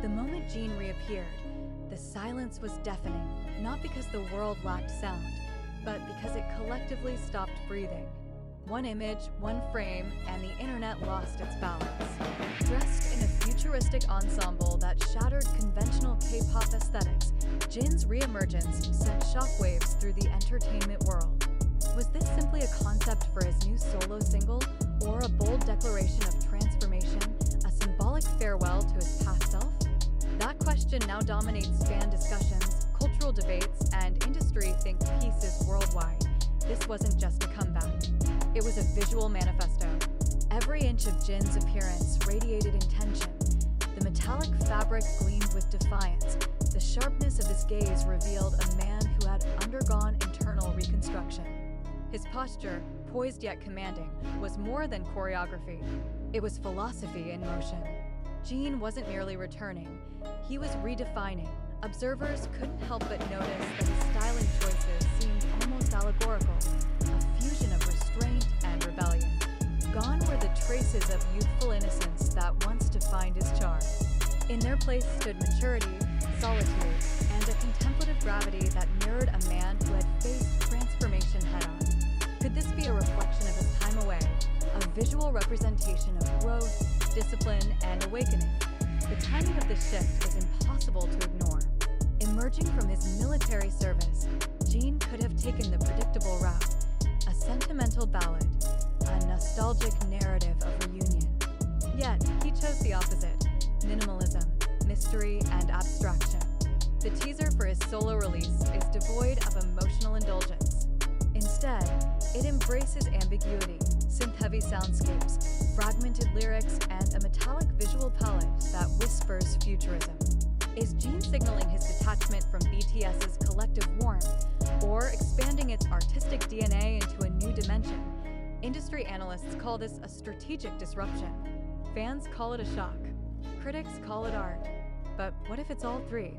The moment Jin reappeared, the silence was deafening, not because the world lacked sound, but because it collectively stopped breathing. One image, one frame, and the internet lost its balance. Dressed in a futuristic ensemble that shattered conventional K-pop aesthetics, Jin's reemergence sent shockwaves through the entertainment world. Was this simply a concept for his new solo single, or a bold declaration of transformation, a symbolic farewell to his past self? That question now dominates fan discussions, cultural debates, and industry think pieces worldwide. This wasn't just a comeback. It was a visual manifesto. Every inch of Jin's appearance radiated intention. The metallic fabric gleamed with defiance. The sharpness of his gaze revealed a man who had undergone internal reconstruction. His posture, poised yet commanding, was more than choreography. It was philosophy in motion. Jin wasn't merely returning. He was redefining. Observers couldn't help but notice that his styling choices seemed almost allegorical, a fusion of restraint and rebellion. Gone were the traces of youthful innocence that once defined his charm. In their place stood maturity, solitude, and a contemplative gravity that mirrored a man who had faced transformation head-on. Could this be a reflection of his time away, a visual representation of growth, discipline, and awakening? The timing of this shift is impossible to ignore. Emerging from his military service, Jin could have taken the predictable route, a sentimental ballad, a nostalgic narrative of reunion. Yet, he chose the opposite: minimalism, mystery, and abstraction. The teaser for his solo release is devoid of emotional indulgence. Instead, it embraces ambiguity, synth-heavy soundscapes, fragmented lyrics, and a metallic visual palette that whispers futurism. Is Jin signaling his detachment from BTS's collective warmth, or expanding its artistic DNA into a new dimension? Industry analysts call this a strategic disruption. Fans call it a shock. Critics call it art. But what if it's all three?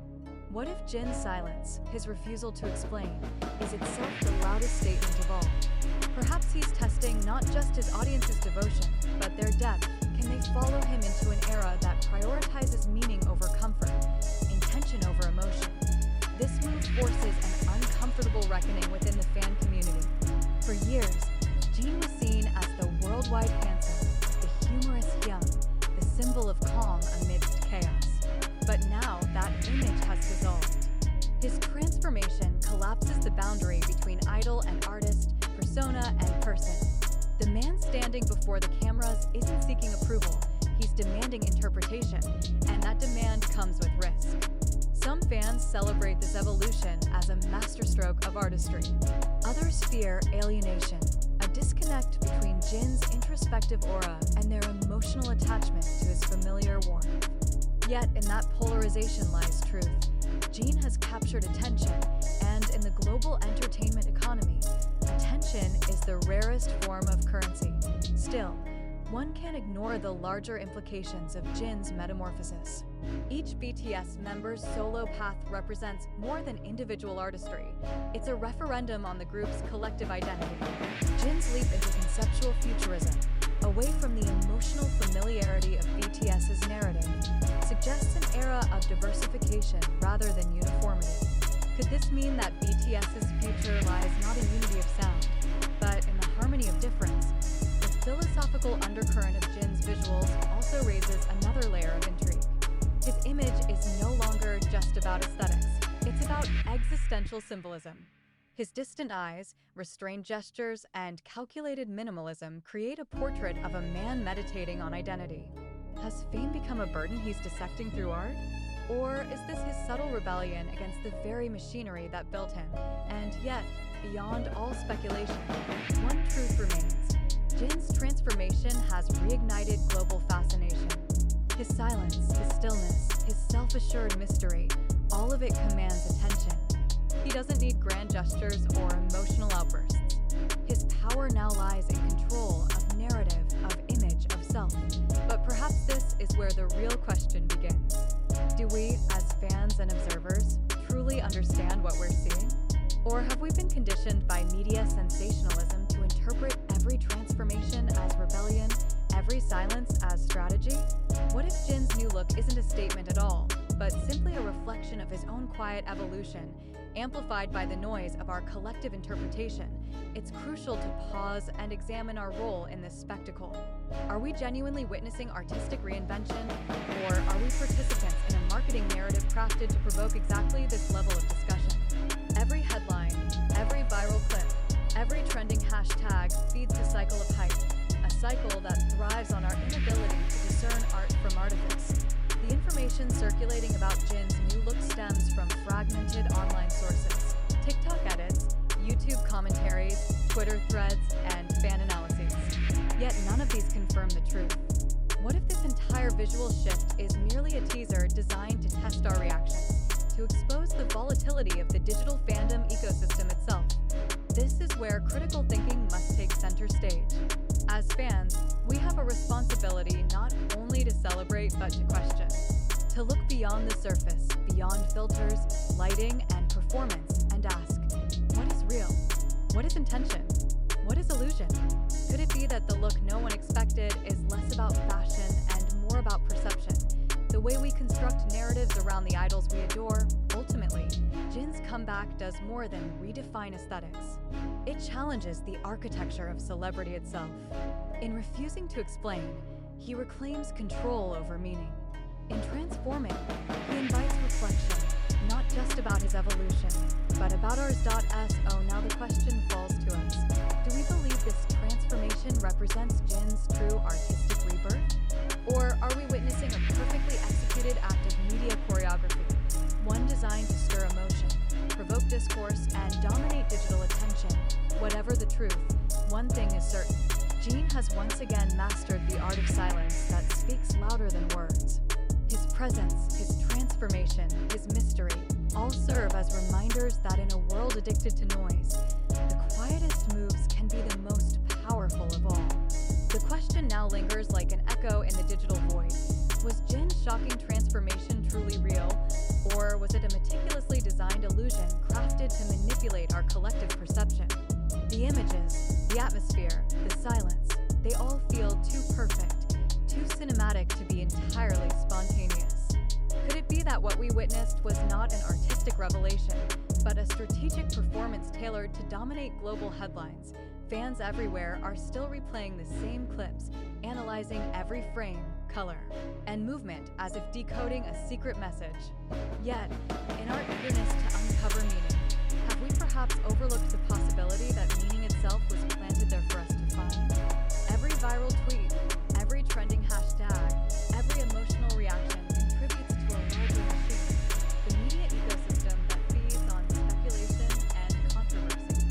What if Jin's silence, his refusal to explain, is itself the loudest statement of all? Perhaps he's testing not just his audience's devotion, but their depth. Can they follow him into an era that prioritizes meaning over comfort, intention over emotion? This move forces an uncomfortable reckoning within the fan community. For years, Jin was seen as the worldwide handsome, the humorous young, the symbol of calm amidst chaos. But now that image has dissolved. His transformation collapses the boundary between idol and artist, persona and person. The man standing before the cameras isn't seeking approval, he's demanding interpretation, and that demand comes with risk. Some fans celebrate this evolution as a masterstroke of artistry. Others fear alienation, a disconnect between Jin's introspective aura and their emotional attachment to his familiar warmth. Yet in that polarization lies truth. Jin has captured attention, and in the global entertainment economy, attention is the rarest form of currency. Still, one can't ignore the larger implications of Jin's metamorphosis. Each BTS member's solo path represents more than individual artistry. It's a referendum on the group's collective identity. Jin's leap into conceptual futurism, away from the emotional familiarity of BTS's narrative, suggests an era of diversification rather than uniformity. Could this mean that BTS's future lies not in unity of sound, but in the harmony of difference? The philosophical undercurrent of Jin's visuals also raises another layer of intrigue. His image is no longer just about aesthetics, it's about existential symbolism. His distant eyes, restrained gestures, and calculated minimalism create a portrait of a man meditating on identity. Has fame become a burden he's dissecting through art? Or is this his subtle rebellion against the very machinery that built him? And yet, beyond all speculation, one truth remains. Jin's transformation has reignited global fascination. His silence, his stillness, his self-assured mystery, all of it commands attention. He doesn't need grand gestures or emotional outbursts. His power now lies in control of narrative, of image, of self. But perhaps this is where the real question begins. Do we, as fans and observers, truly understand what we're seeing? Or have we been conditioned by media sensationalism to interpret every transformation as rebellion, every silence as strategy? What if Jin's new look isn't a statement at all, quiet evolution, amplified by the noise of our collective interpretation, it's crucial to pause and examine our role in this spectacle. Are we genuinely witnessing artistic reinvention, or are we participants in a marketing narrative crafted to provoke exactly this level of discussion? Every headline, every viral clip, every trending hashtag feeds the cycle of hype, a cycle that thrives on our inability to discern art from artifice. The information circulating about Jin's new look stems from fragmented online sources, TikTok edits, YouTube commentaries, Twitter threads, and fan analyses. Yet none of these confirm the truth. What if this entire visual shift is merely a teaser designed to test our reactions, to expose the volatility of the digital fandom ecosystem itself? This is where critical thinking must take center stage. As fans, we have a responsibility not only to celebrate but to question, to look beyond the surface, beyond filters, lighting, and performance, and ask, what is real? What is intention? What is illusion? Could it be that the look no one expected is less about fashion and more about perception? The way we construct narratives around the idols we adore, ultimately, Jin's comeback does more than redefine aesthetics. It challenges the architecture of celebrity itself. In refusing to explain, he reclaims control over meaning. In transforming, he invites reflection, not just about his evolution, but about ours.so. Now the question falls to us. Do we believe this transformation represents Jin's true artistic rebirth? Or are we witnessing a perfectly executed act of media choreography, one designed to stir emotion, provoke discourse, and dominate digital attention? Whatever the truth, one thing is certain. Jin has once again mastered the art of silence that speaks louder than words. His presence, his transformation, his mystery, all serve as reminders that in a world addicted to noise, the quietest moves can be the most powerful of all. The question now lingers like an echo in the digital void. Was Jin's shocking transformation truly real, or was it a meticulously designed illusion crafted to manipulate our collective perception? The images, the atmosphere, the silence, they all feel too perfect, too cinematic to be entirely spontaneous. Could it be that what we witnessed was not an artistic revelation, but a strategic performance tailored to dominate global headlines? Fans everywhere are still replaying the same clips, analyzing every frame, color, and movement as if decoding a secret message. Yet, in our eagerness to uncover meaning, have we perhaps overlooked the possibility that meaning itself was planted there for us to find? Every viral tweet, every trending hashtag, every emotional reaction contributes to a larger machine, the media ecosystem that feeds on speculation and controversy.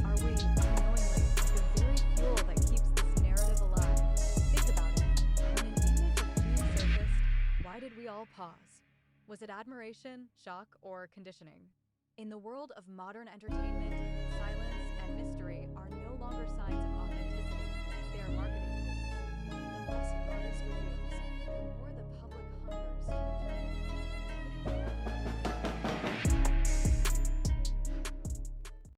Are we, unknowingly, the very fuel that keeps this narrative alive? Think about it. When an image of Jin surfaced, why did we all pause? Was it admiration, shock, or conditioning? In the world of modern entertainment, silence and mystery are no longer signs of authenticity. They are markers